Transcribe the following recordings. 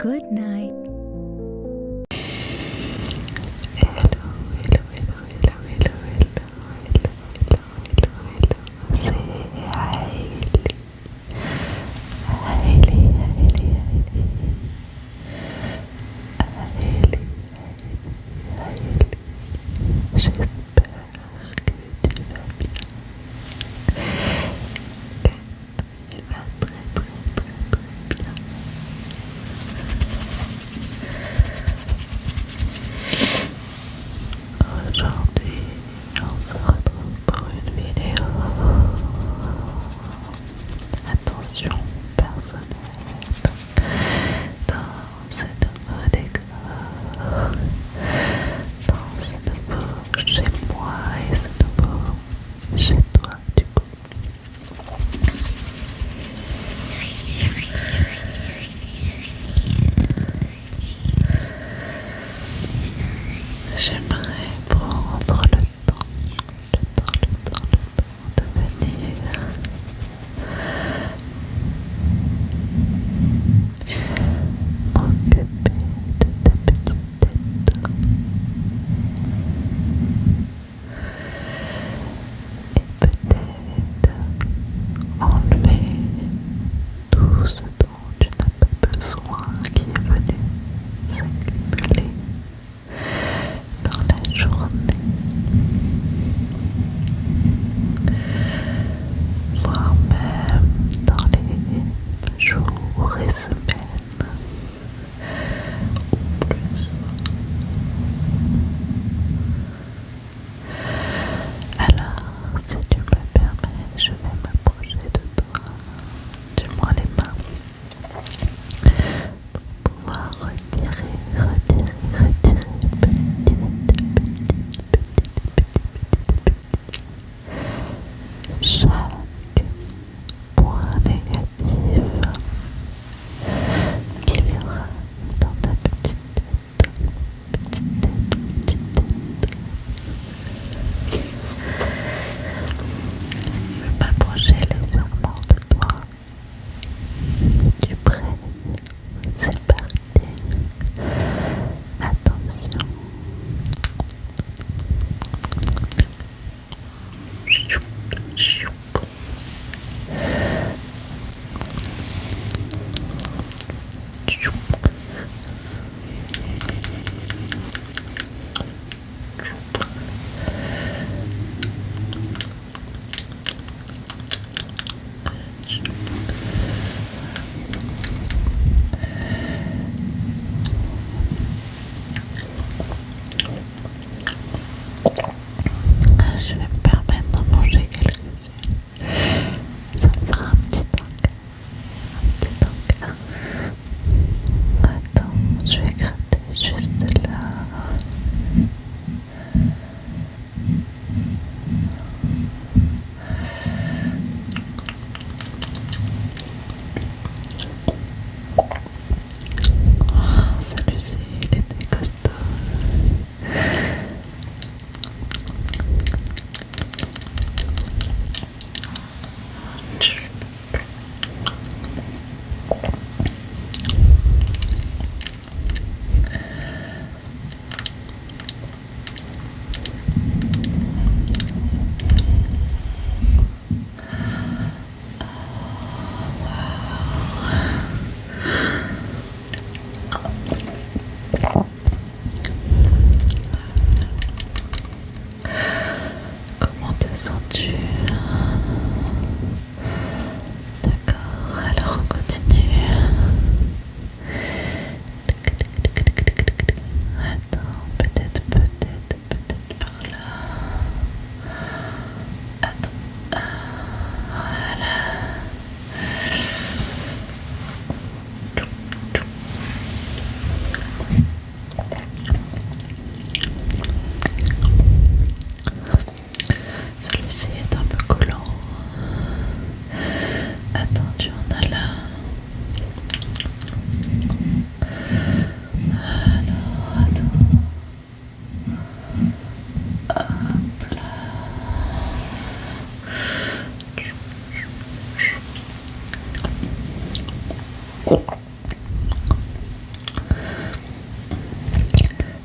Good night. C'est Hailey. J'espère que tu vas bien. Tu vas très bien.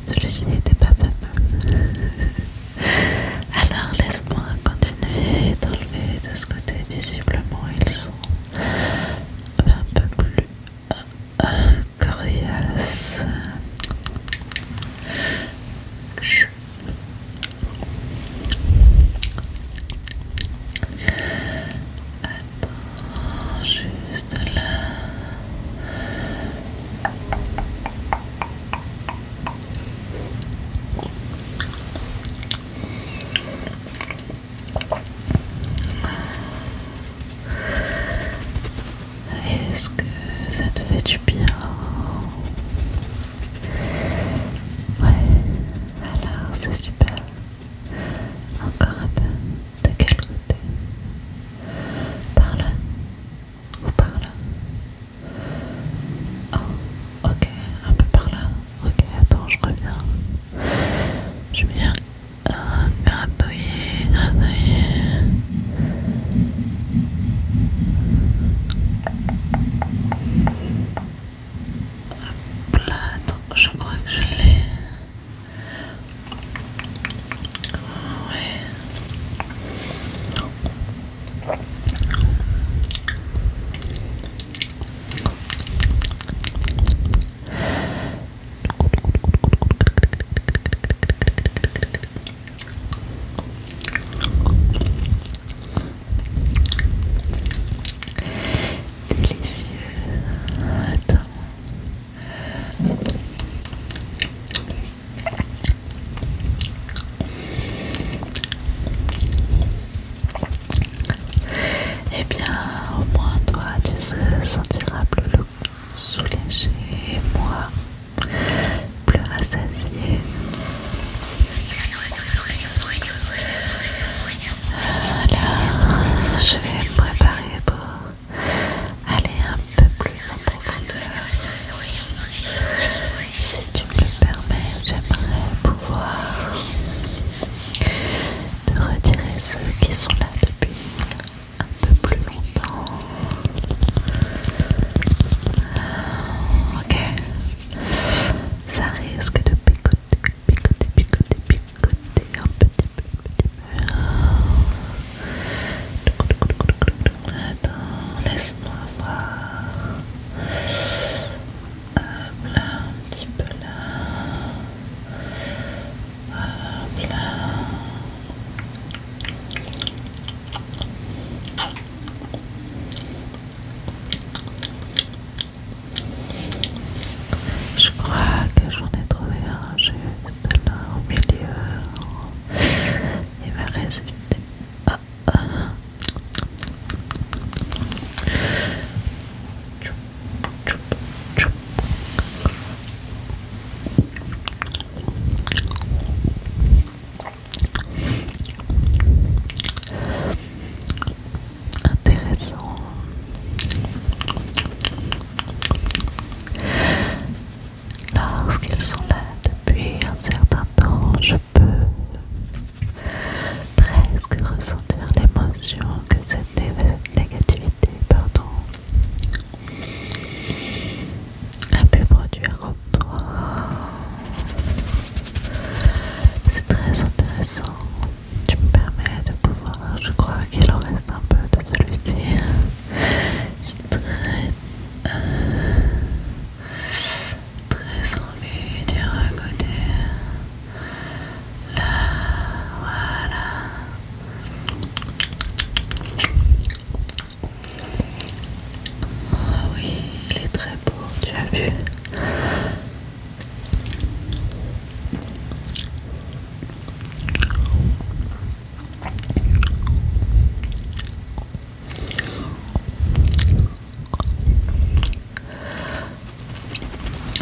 celui-ci n'était pas fameux. Alors laisse-moi continuer d'enlever de ce côté. Visiblement ils sont un peu plus coriaces. Attends, juste là. Est-ce que ça te fait du bien? Ouais, alors c'est super. Encore un peu. De quel côté? Par là ou par là? Oh, ok, un peu par là. Ok, attends, je reviens. Je viens gratouiller, gratouiller. Hop là, attends, je crois que je l'ai. Ouais. Délicieux. Attends. Eh bien, au moins toi, tu te sentiras plus soulagé et moi, plus rassasié. Alors, je vais me préparer pour aller un peu plus en profondeur. Si tu me le permets, j'aimerais pouvoir te retirer ceux qui sont là depuis un peu plus longtemps. Ok, ça risque de picoter, picoter, picoter, picoter un petit peu. Attends, laisse-moi voir. Hop là, un petit peu là. Hop là. Je crois que j'en ai trouvé un juste là au milieu. Il va résister. Ah, ah. Tchoup, tchoup, tchoup. Intéressant. Lorsqu'ils sont là depuis un certain temps, je peux presque ressentir l'émotion que cette négativité, a pu produire en toi. C'est très intéressant. Tu me permets de pouvoir, je crois qu'il en reste un peu de celui-ci. J'ai très envie d'y regarder. Là, voilà. Oh oui, il est très beau, tu as vu?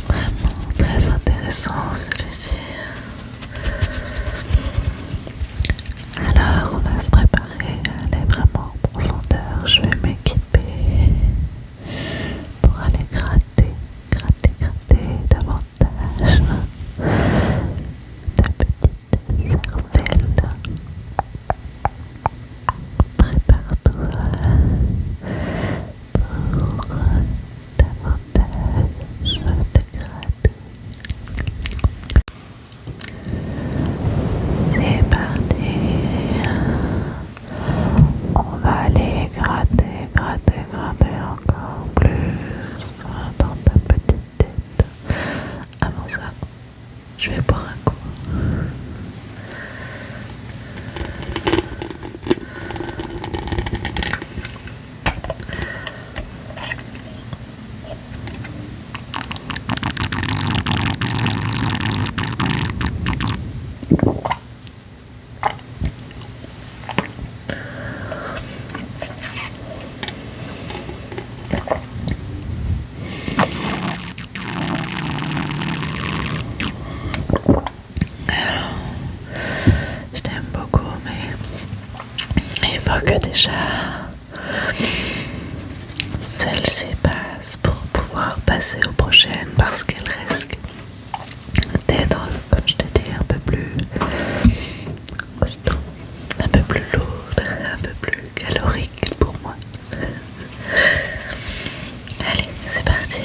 Vraiment très intéressant celui-ci. Alors on va se préparer à aller vraiment en profondeur. Je vais m'équiper pour aller gratter, gratter, gratter davantage ta petite cervelle. Prépare-toi pour davantage de gratouilles. Je vais boire un coup. Je t'aime beaucoup, mais il faut que déjà celle-ci passe pour pouvoir passer aux prochaines parce qu'elle risque d'être, comme je te dis, un peu plus costaud, un peu plus lourde, un peu plus calorique pour moi. Allez, c'est parti.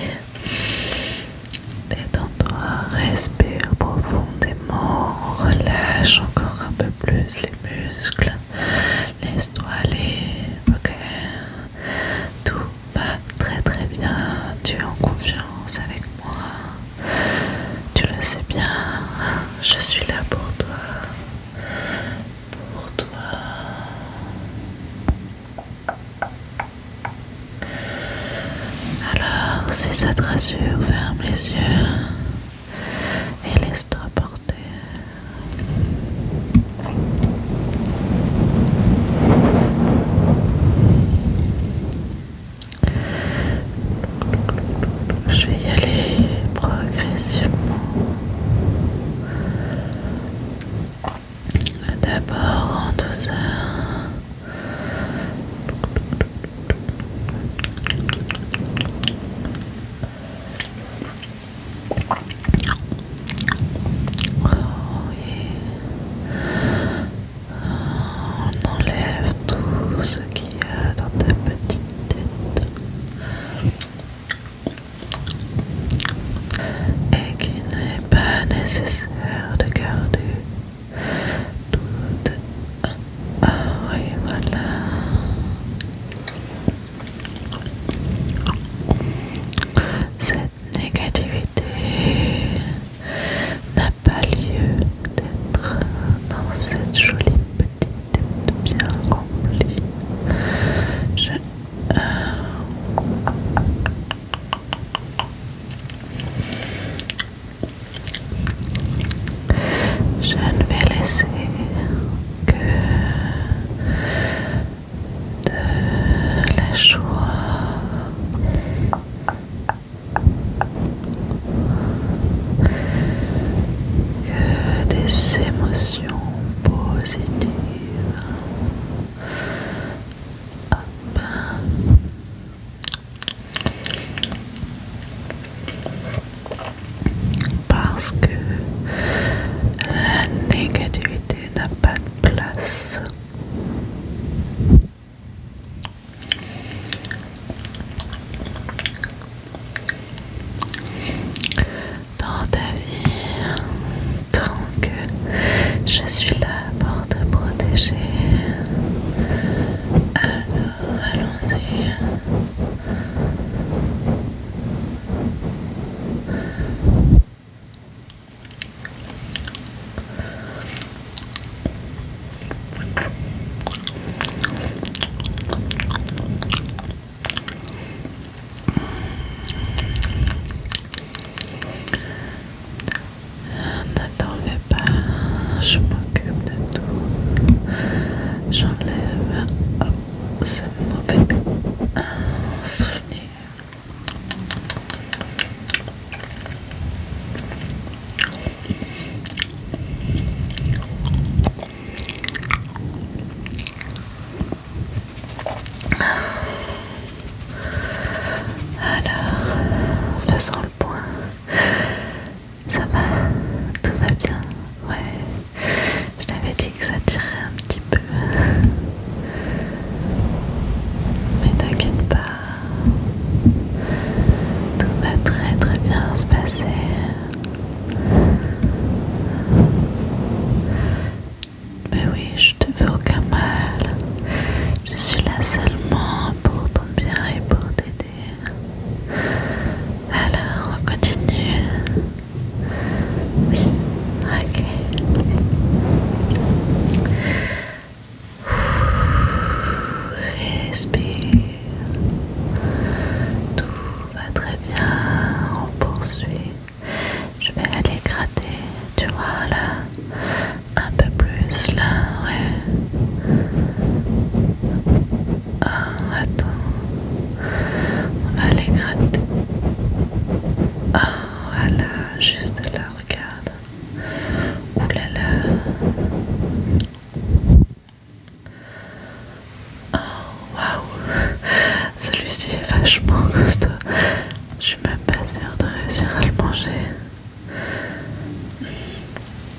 Détends-toi, respire profondément, relâche encore un peu plus les muscles, laisse-toi aller, ok? Tout va très très bien, tu es en confiance avec moi, tu le sais bien, je suis là pour toi, pour toi. Alors, si ça te rassure, ferme les yeux et laisse-toi porter. Je vais y aller progressivement. D'abord en douceur. Oh oui. On enlève tout ce qu'il y a dans ta petite tête et qui n'est pas nécessaire de garder toute. Ah oui, voilà. Cette négativité n'a pas lieu d'être dans cette jolie petite tête bien remplie.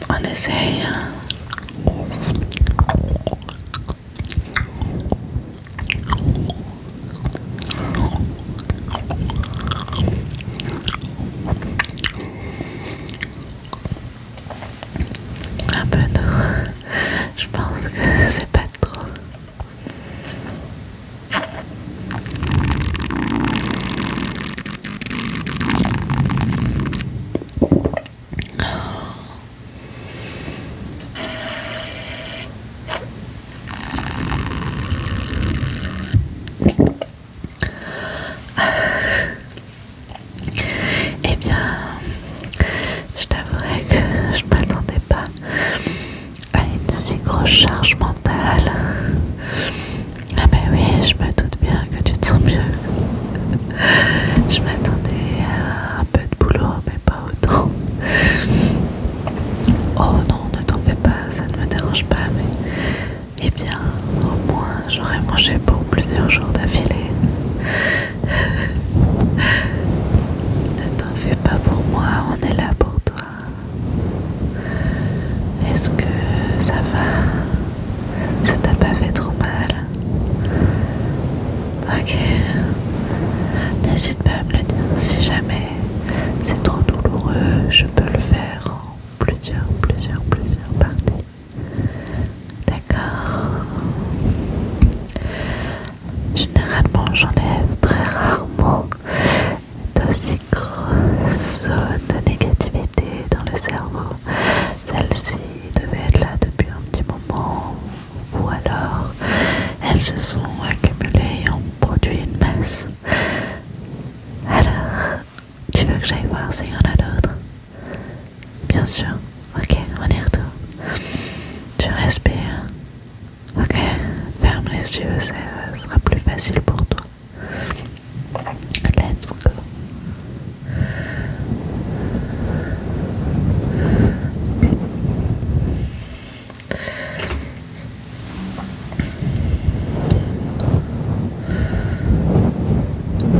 On essaye. Un peu d'eau. Je pense que c'est pas trop. Eh bien, je t'avouerai que je m'attendais pas à une si grosse charge mentale. Ah ben oui, je me doute bien que tu te sens mieux. Je m'attendais à un peu de boulot, mais pas autant. Oh non, ne t'en fais pas, ça ne me dérange pas, mais eh bien, au moins j'aurais mangé pour plusieurs jours d'affilée. Ne t'en fais pas pour moi, on est là pour toi. Est-ce que ça va? Ça t'a pas fait trop mal? Ok. N'hésite pas à me le dire si jamais c'est trop douloureux, je peux le faire en plusieurs parties. D'accord. Généralement, j'enlève très rarement d'aussi grosses zones de négativité dans le cerveau. Celles-ci devaient être là depuis un petit moment, ou alors elles se sont accumulées et ont produit une masse. Alors, tu veux que j'aille voir s'il y en a d'autres? Bien sûr. Ok, on y retourne. Tu respires. Ok, ferme les yeux, ça sera plus facile pour toi. Let's go.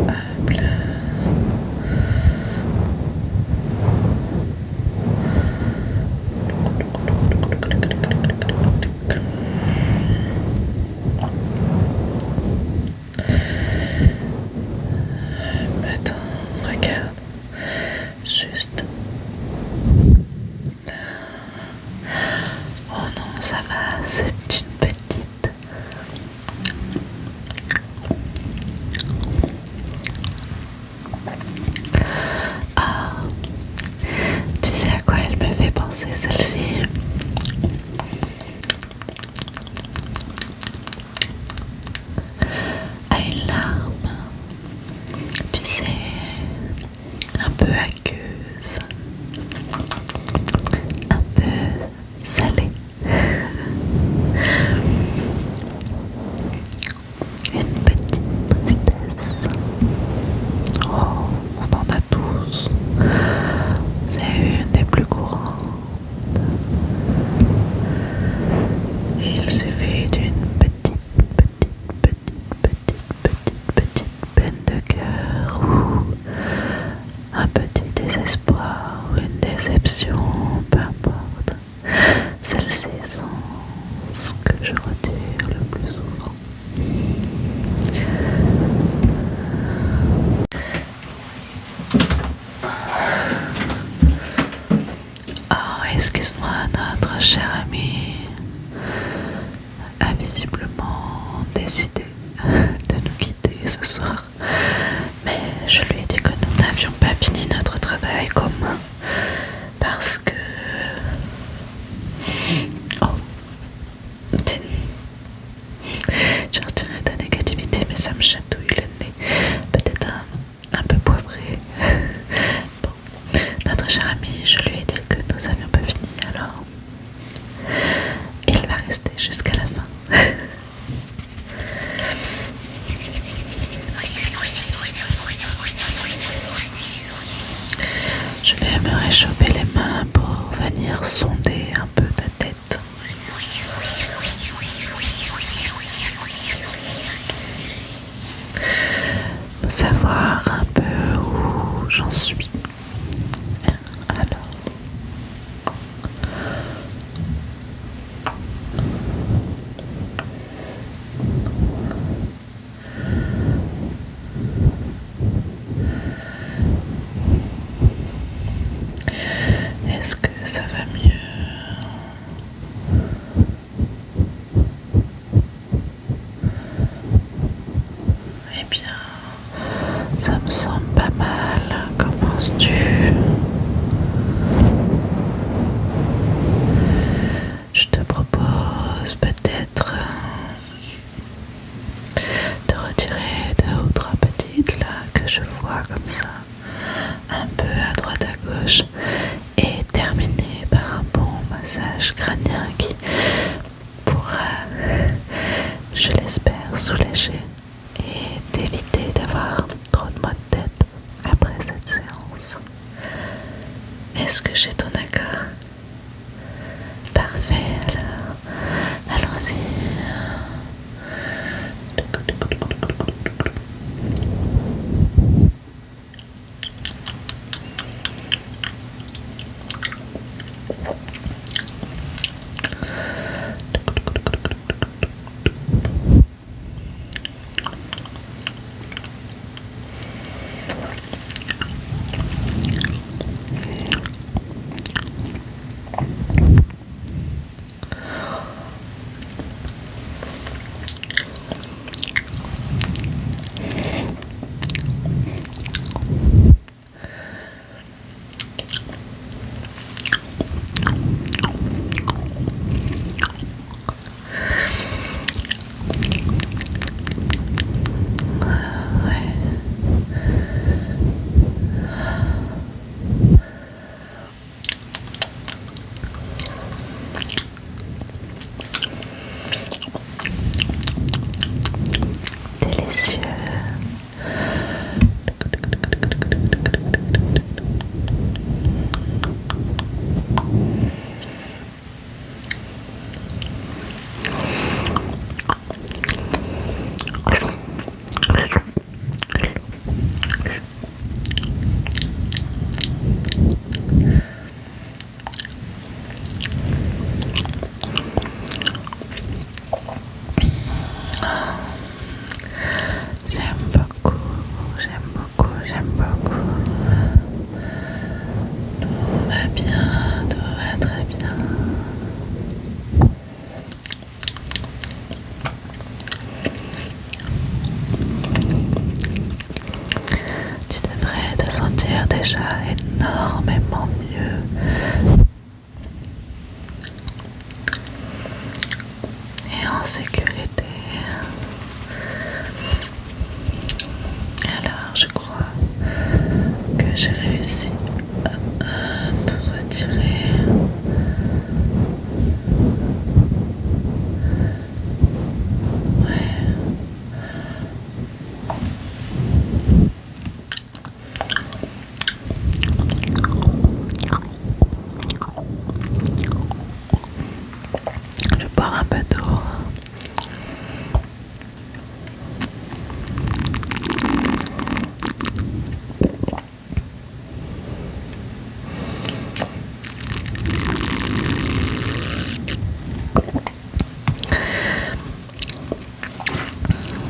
Hop là. Attends, regarde. Juste là. Oh non, ça va, c'est une petite. Ah, tu sais à quoi elle me fait penser celle-ci? À une larme, tu sais, un peu aqueuse, un peu salée. Une petite tristesse. Oh, on en a tous. C'est une des plus courantes. Il suffit d'une petite peine de cœur ou un petit désespoir ou une déception, peu importe. Celles-ci sont ce que je retire le plus souvent. Oh, excuse-moi, notre cher ami a visiblement décidé de nous quitter ce soir. Mais je lui ai dit que nous n'avions pas fini notre travail commun parce que... Oh, j'ai retiré ta négativité, mais ça me chatouille le nez. Peut-être un peu poivré. Bon, notre cher ami, je lui ai dit que nous n'avions pas fini, alors il va rester jusqu'à la fin. Je vais me réchauffer les mains pour venir sonder un peu ta tête. Pour savoir un peu où j'en suis. Alors, ça va mieux. Eh bien, ça me semble pas mal. Commences-tu? Je te propose peut-être de retirer 2 ou 3 petites là que je vois comme ça, un peu à droite à gauche, et terminer par un bon massage crânien qui pourra, je l'espère, soulager et t'éviter d'avoir trop de maux de tête après cette séance. Est-ce que j'ai ton accord? Parfait, alors allons-y. Délicieux. J'aime beaucoup, j'aime beaucoup, j'aime beaucoup. Tout va bien, tout va très bien. Tu devrais te sentir déjà énormément mieux et en sécurité. Alors, je crois que j'ai réussi à te retirer. Ouais. Je vais boire un peu d'eau.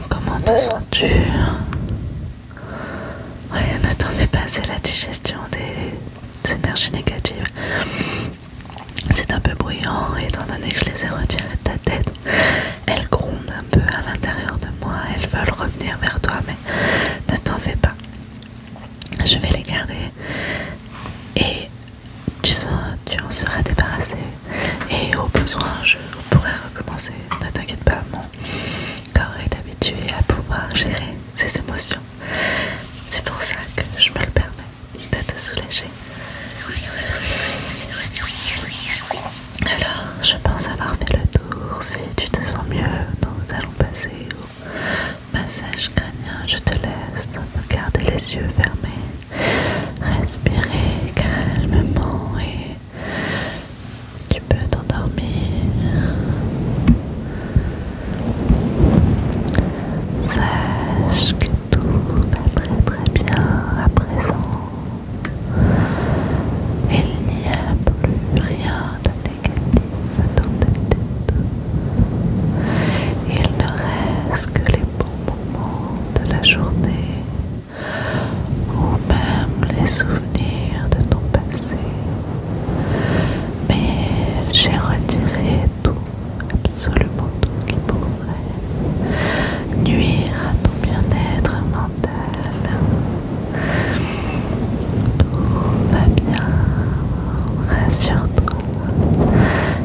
Comment te sens-tu? Ouais, ne t'en fais pas, c'est la digestion des énergies négatives. C'est un peu bruyant, étant donné que je les ai retirées de ta tête. Elles grondent un peu à l'intérieur de moi, elles veulent revenir vers toi, mais ne t'en fais pas. Je vais les garder et tu en seras débarrassé. Et au besoin, je pourrai recommencer. Ne t'inquiète pas, mon corps est habitué à pouvoir gérer ses émotions. C'est pour ça que je me le permets de te soulager. Alors, je pense avoir fait le tour. Si tu te sens mieux, nous allons passer au massage crânien. Je te laisse garder les yeux fermés, respirer calmement et tu peux t'endormir. Sache que tout va très très bien à présent. Rassure-toi,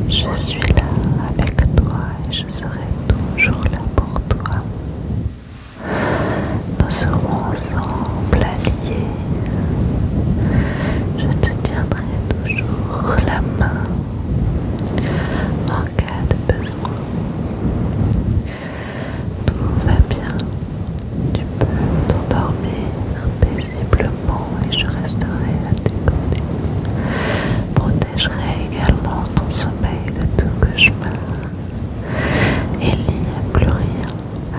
je suis là avec toi et je serai toujours là pour toi. Nous serons ensemble alliés. Je te tiendrai toujours la main en cas de besoin. Tout va bien. Tu peux t'endormir paisiblement et je resterai à tes côtés. Protégerai également ton sommeil de tout cauchemar. Il n'y a plus rien,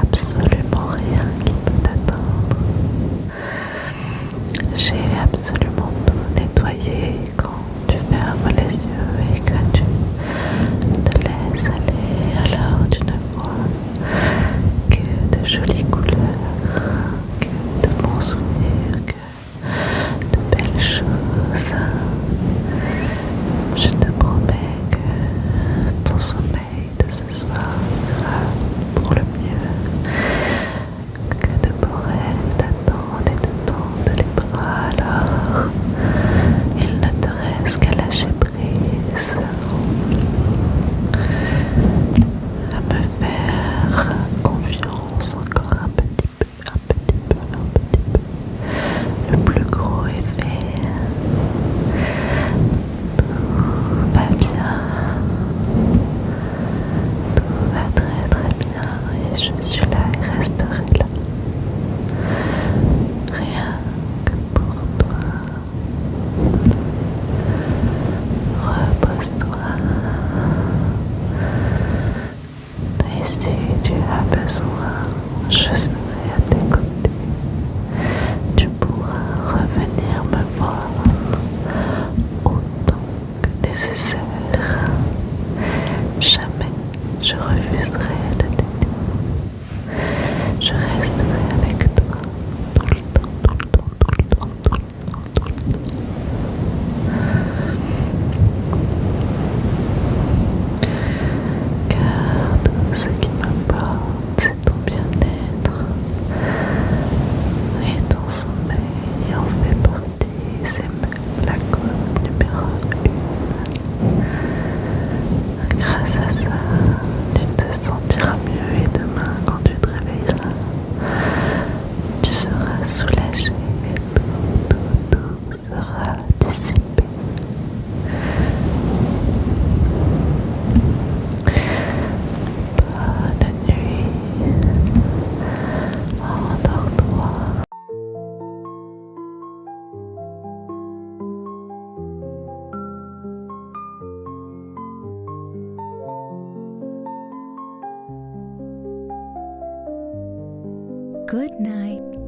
absolument rien qui peut t'atteindre. J'ai absolument tout nettoyé quand tu fermes les yeux et que tu te laisses aller. Alors tu ne vois que de jolies couleurs, que de bons souvenirs, que de belles choses. Je te promets que ton sommeil de ce soir ira pour le mieux, que de beaux rêves t'attendent et te tendent les bras. Alors il ne te reste qu'à lâcher prise, à me faire confiance encore un petit peu. Le plus gros est fait. Tout va bien. Tout va très très bien et je suis là et resterai là. Rien que pour toi. Repose-toi. Et si tu as besoin, je serai à tes côtés. Tu pourras revenir me voir autant que nécessaire. Jamais je refuserai de t'aider. Je resterai avec toi tout le temps, tout le temps, tout le temps, tout le temps, tout le temps. Car tout ce qui m'importe, c'est ton bien-être et ton sommeil en fait partie, c'est même la cause numéro 1. Grâce à ça, tu te sentiras mieux et demain, quand tu te réveilleras, tu seras soulagé et tout sera dissipé. Bonne nuit, endors-toi. Good night.